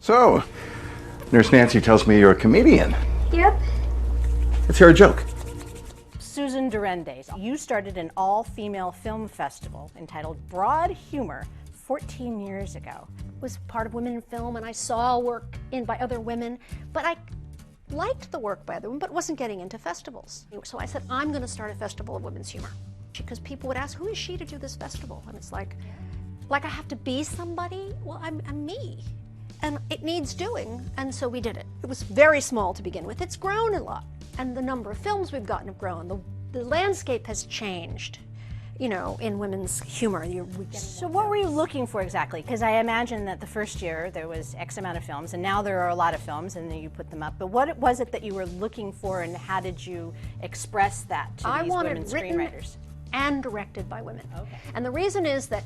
So, Nurse Nancy tells me you're a comedian. Yep. Let's hear a joke. Susan diRende, you started an all-female film festival entitled Broad Humor 14 years ago. Was part of Women in Film, and I saw work by other women, but I liked the work by other women, but wasn't getting into festivals. So I said, I'm going to start a festival of women's humor. Because people would ask, who is she to do this festival? And it's like I have to be somebody? Well, I'm me. And it needs doing, and so we did it. It was very small to begin with. It's grown a lot. And the number of films we've gotten have grown. The landscape has changed, you know, in women's humor. So what were you looking for exactly? Because I imagine that the first year there was X amount of films, and now there are a lot of films, and then you put them up. But what was it that you were looking for, and how did you express that to these women screenwriters? And directed by women. Okay. And the reason is that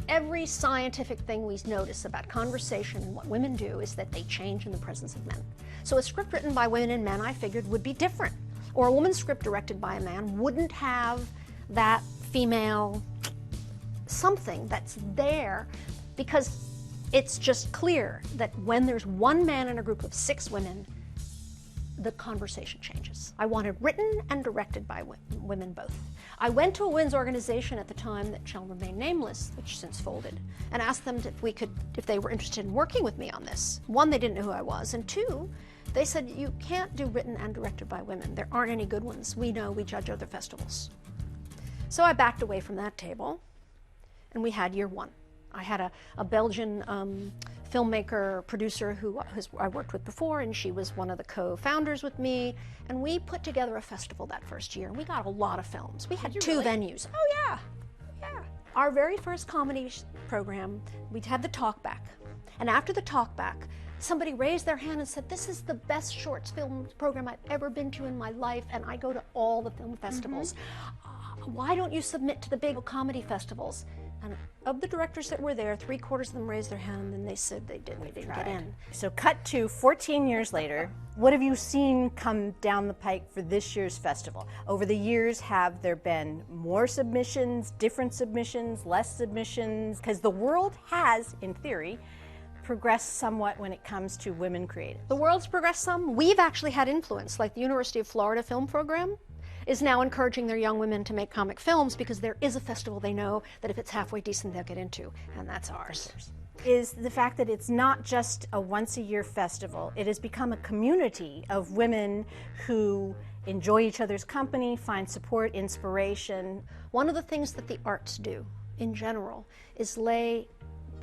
every scientific thing we notice about conversation and what women do is that they change in the presence of men. So a script written by women and men, I figured, would be different. Or a woman's script directed by a man wouldn't have that female something that's there, because it's just clear that when there's one man in a group of 6 women, the conversation changes. I wanted written and directed by women both. I went to a women's organization at the time that shall remain nameless, which since folded, and asked them if they were interested in working with me on this. 1, they didn't know who I was, and 2, they said, you can't do written and directed by women. There aren't any good ones. We know, we judge other festivals. So I backed away from that table, and we had year 1. I had a Belgian filmmaker, producer who I worked with before, and she was one of the co-founders with me, and we put together a festival that first year, and we got a lot of films. We had 2 venues. Oh yeah. Our very first comedy program, we had the talkback, and after the talkback, somebody raised their hand and said, this is the best short film program I've ever been to in my life, and I go to all the film festivals. Why don't you submit to the big comedy festivals? And of the directors that were there, 3/4 of them raised their hand, and they said they didn't get in. So cut to 14 years later, what have you seen come down the pike for this year's festival? Over the years, have there been more submissions, different submissions, less submissions? Because the world has, in theory, progressed somewhat when it comes to women creatives. The world's progressed some. We've actually had influence, like the University of Florida Film Program is now encouraging their young women to make comic films because there is a festival they know that if it's halfway decent they'll get into, and that's ours. Is the fact that it's not just a once-a-year festival, it has become a community of women who enjoy each other's company, find support, inspiration. One of the things that the arts do in general is lay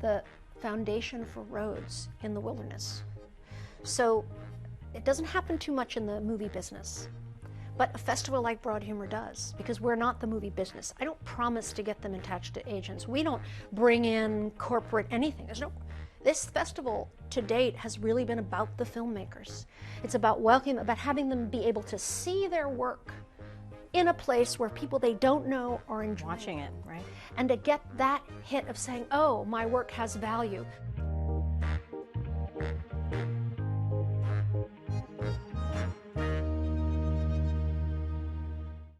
the foundation for roads in the wilderness. So it doesn't happen too much in the movie business. But a festival like Broad Humor does, because we're not the movie business. I don't promise to get them attached to agents. We don't bring in corporate anything. This festival to date has really been about the filmmakers. It's about welcoming, about having them be able to see their work in a place where people they don't know are enjoying Watching it, right? And to get that hit of saying, oh, my work has value.